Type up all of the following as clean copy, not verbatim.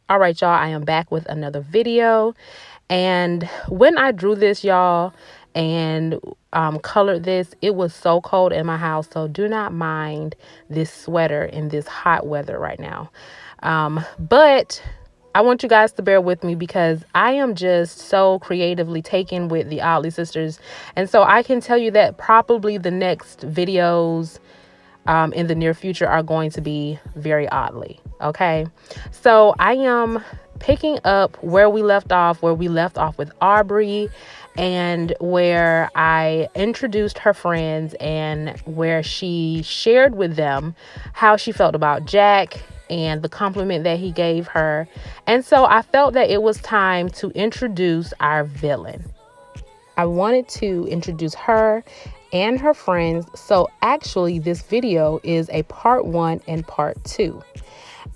All right, y'all, I am back with another video. And when I drew this, y'all, and colored this, it was so cold in my house. So do not mind this sweater in this hot weather right now. But I want you guys to bear with me because I am just so creatively taken with the Oddly Sisters. And so I can tell you that probably the next videos in the near future are going to be very oddly. Okay, so I am picking up where we left off with Aubrey, and where I introduced her friends and where she shared with them how she felt about Jack and the compliment that he gave her. And so I felt that it was time to introduce our villain. I wanted to introduce her and her friends. So actually this video is a part 1 and part 2.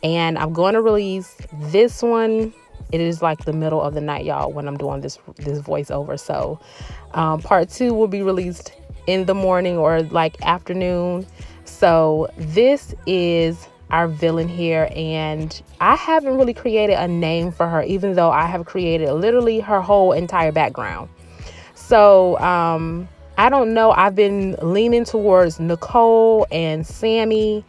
And I'm going to release this one. It is like the middle of the night, y'all, when I'm doing this voiceover. So part 2 will be released in the morning or like afternoon. So this is our villain here, and I haven't really created a name for her, even though I have created literally her whole entire background. So I don't know. I've been leaning towards Nicole and Sammy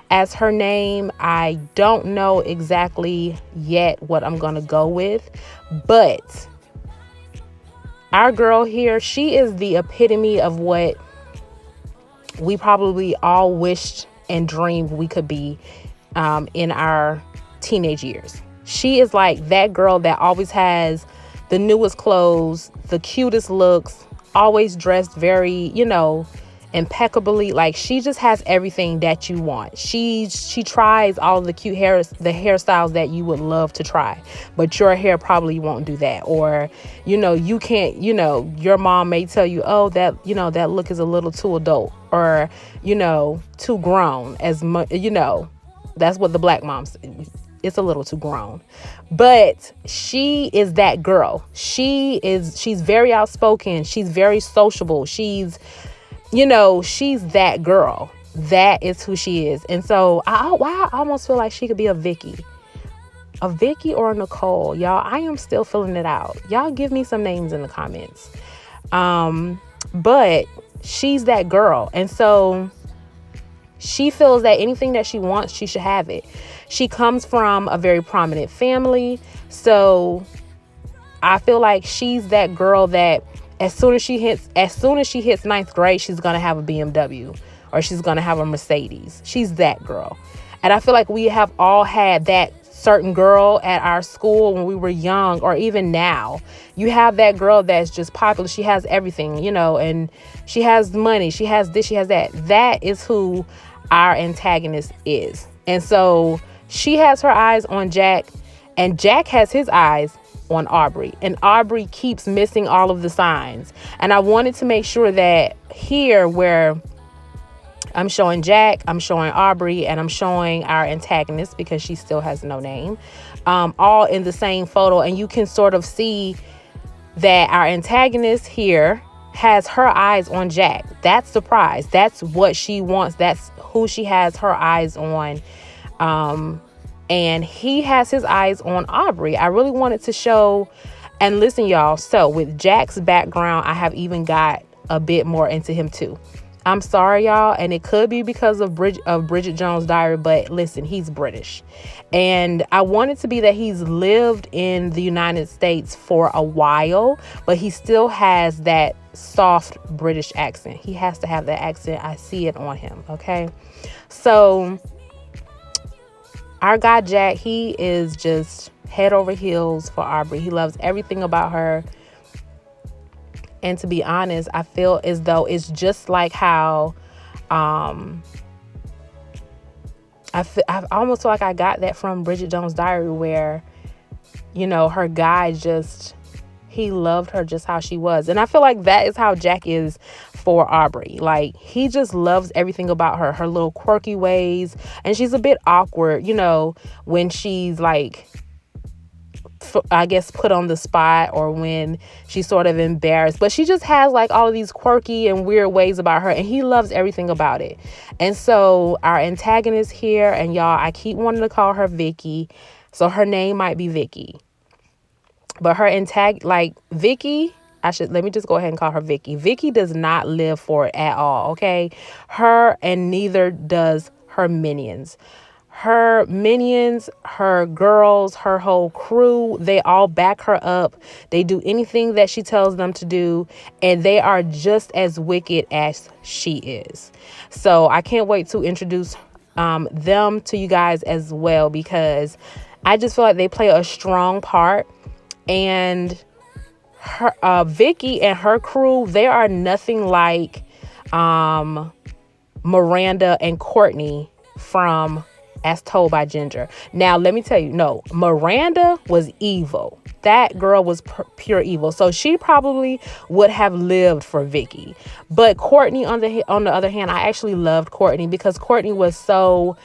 as her name. I don't know exactly yet what I'm going to go with, but our girl here, she is the epitome of what we probably all wished and dreamed we could be in our teenage years. She is like that girl that always has the newest clothes, the cutest looks, always dressed very, impeccably. Like, she just has everything that you want. She tries all of the cute hairstyles that you would love to try, but your hair probably won't do that. Or, you can't, your mom may tell you, oh, that look is a little too adult, or, too grown, as much, that's what the black moms, it's a little too grown. But she is that girl. She's very outspoken. She's very sociable. She's that girl. That is who she is. And so I almost feel like she could be a Vicky or a Nicole. Y'all, I am still filling it out. Y'all give me some names in the comments. But she's that girl. And so she feels that anything that she wants, she should have it. She comes from a very prominent family. So I feel like she's that girl that as soon as she hits ninth grade, she's going to have a BMW or she's going to have a Mercedes. She's that girl. And I feel like we have all had that certain girl at our school when we were young, or even now. You have that girl that's just popular. She has everything, and she has money. She has this, she has that. That is who our antagonist is. And so she has her eyes on Jack, and Jack has his eyes on Aubrey, and Aubrey keeps missing all of the signs. And I wanted to make sure that here, where I'm showing Jack, I'm showing Aubrey, and I'm showing our antagonist, because she still has no name, all in the same photo. And you can sort of see that our antagonist here has her eyes on Jack. That's the prize. That's what she wants. That's who she has her eyes on. And he has his eyes on Aubrey. I really wanted to show, and listen, y'all. So with Jack's background, I have even got a bit more into him too. I'm sorry, y'all. And it could be because of Bridget Jones' Diary, but listen, he's British. And I want it to be that he's lived in the United States for a while, but he still has that soft British accent. He has to have that accent. I see it on him. Okay. So our guy Jack, he is just head over heels for Aubrey. He loves everything about her. And to be honest, I feel as though it's just like how I almost feel like I got that from Bridget Jones' Diary, where, her guy he loved her just how she was. And I feel like that is how Jack is for Aubrey. Like, he just loves everything about her little quirky ways. And she's a bit awkward, when she's like, I guess, put on the spot, or when she's sort of embarrassed, but she just has like all of these quirky and weird ways about her, and he loves everything about it. And so our antagonist here, and y'all, I keep wanting to call her Vicky. So her name might be Vicky. But her like Vicky, let me just go ahead and call her Vicky. Vicky does not live for it at all, okay? Her, and neither does her minions. Her minions, her girls, her whole crew, they all back her up. They do anything that she tells them to do, and they are just as wicked as she is. So I can't wait to introduce them to you guys as well, because I just feel like they play a strong part. And her, Vicky and her crew, they are nothing like Miranda and Courtney from As Told by Ginger. Now, let me tell you, no, Miranda was evil. That girl was pure evil. So she probably would have lived for Vicky. But Courtney, on the other hand, I actually loved Courtney, because Courtney was so...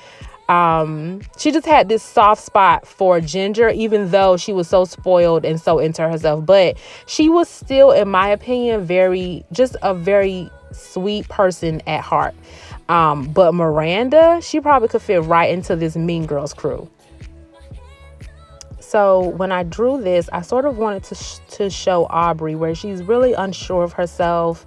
she just had this soft spot for Ginger, even though she was so spoiled and so into herself. But she was still, in my opinion, just a very sweet person at heart. But Miranda, she probably could fit right into this Mean Girls crew. So when I drew this, I sort of wanted to show Aubrey where she's really unsure of herself.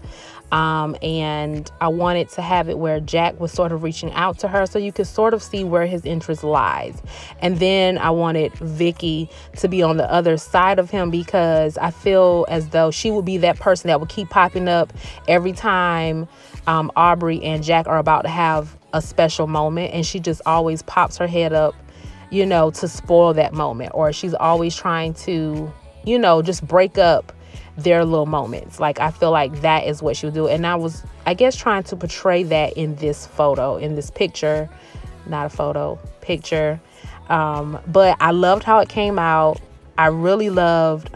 And I wanted to have it where Jack was sort of reaching out to her, so you could sort of see where his interest lies. And then I wanted Vicky to be on the other side of him, because I feel as though she would be that person that would keep popping up every time Aubrey and Jack are about to have a special moment, and she just always pops her head up, to spoil that moment. Or she's always trying to, just break up their little moments. Like, I feel like that is what she would do. And I was, I guess, trying to portray that in this photo, in this picture. Not a photo, picture. But I loved how it came out. I really loved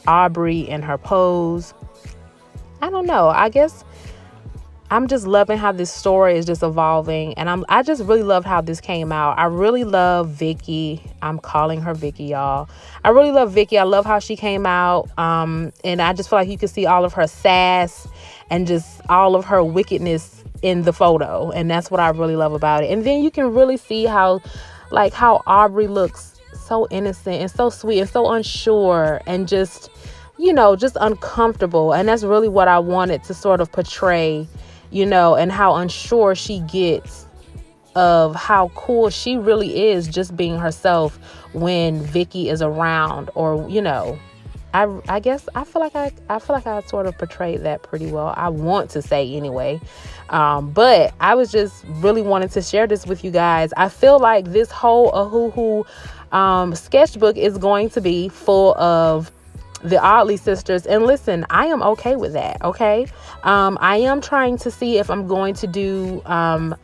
Aubrey and her pose. I don't know. I guess I'm just loving how this story is just evolving. And I just really love how this came out. I really love Vicky. I'm calling her Vicky, y'all. I really love Vicky. I love how she came out. And I just feel like you can see all of her sass and just all of her wickedness in the photo. And that's what I really love about it. And then you can really see how Aubrey looks so innocent and so sweet and so unsure and just, just uncomfortable. And that's really what I wanted to sort of portray, and how unsure she gets of how cool she really is just being herself when Vicky is around. Or, I guess I feel like I sort of portrayed that pretty well. I want to say anyway. But I was just really wanting to share this with you guys. I feel like this whole Ahuhu sketchbook is going to be full of the Oddly sisters. And listen, I am okay with that. Okay. I am trying to see if I'm going to do,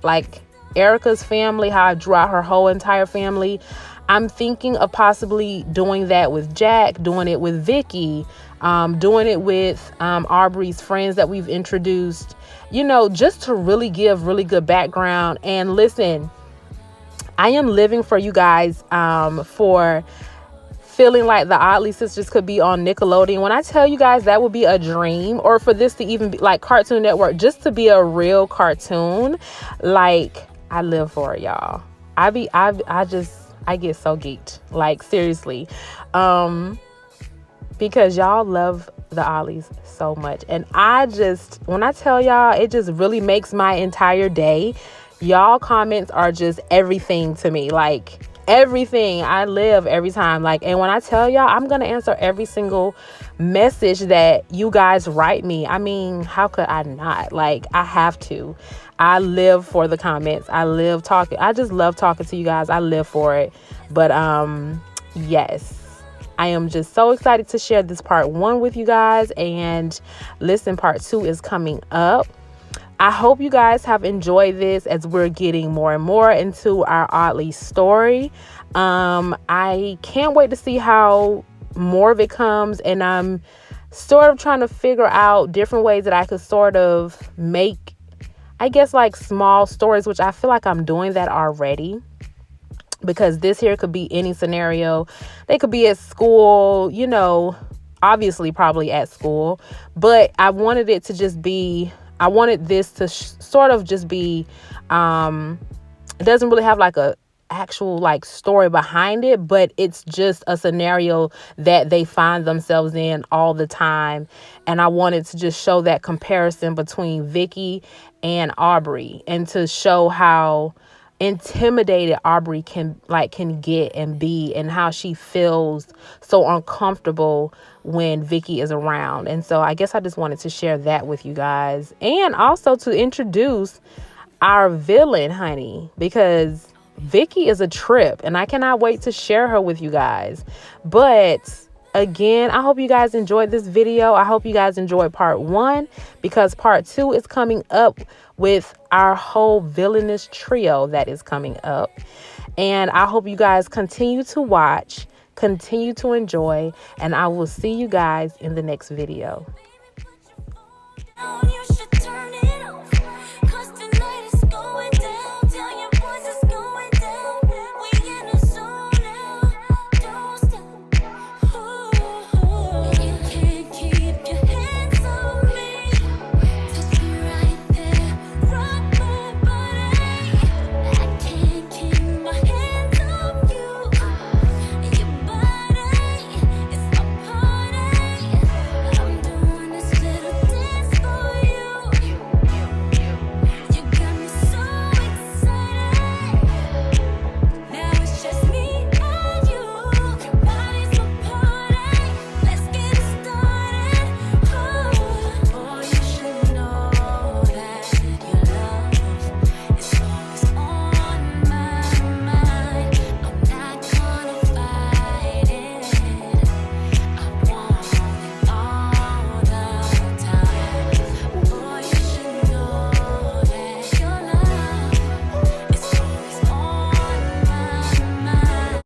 like Erica's family, how I drew out her whole entire family. I'm thinking of possibly doing that with Jack, doing it with Vicky, doing it with, Aubrey's friends that we've introduced, just to really give really good background. And listen, I am living for you guys, for feeling like the Oddly sisters could be on Nickelodeon. When I tell you guys, that would be a dream. Or for this to even be like Cartoon Network, just to be a real cartoon. Like, I live for it, y'all. I get so geeked. Like, seriously. Because y'all love the Oddies so much. And when I tell y'all, it just really makes my entire day. Y'all comments are just everything to me. Like, everything. I live every time. Like, and when I tell y'all, I'm gonna answer every single message that you guys write me. I mean, how could I not? Like, I have to. I live for the comments. I just love talking to you guys. I live for it. But yes, I am just so excited to share this part 1 with you guys. And listen, part 2 is coming up. I hope you guys have enjoyed this as we're getting more and more into our Oddly story. I can't wait to see how more of it comes. And I'm sort of trying to figure out different ways that I could sort of make, I guess, like small stories, which I feel like I'm doing that already. Because this here could be any scenario. They could be at school, obviously probably at school. But I wanted it to just be... I wanted this to sort of just be, it doesn't really have like a actual like story behind it, but it's just a scenario that they find themselves in all the time. And I wanted to just show that comparison between Vicky and Aubrey, and to show how intimidated Aubrey can get and be, and how she feels so uncomfortable when Vicky is around. And so I guess I just wanted to share that with you guys, and also to introduce our villain, honey, because Vicky is a trip and I cannot wait to share her with you guys. But again, I hope you guys enjoyed this video. I hope you guys enjoyed part 1, because part 2 is coming up with our whole villainous trio that is coming up. And I hope you guys continue to watch, continue to enjoy, and I will see you guys in the next video.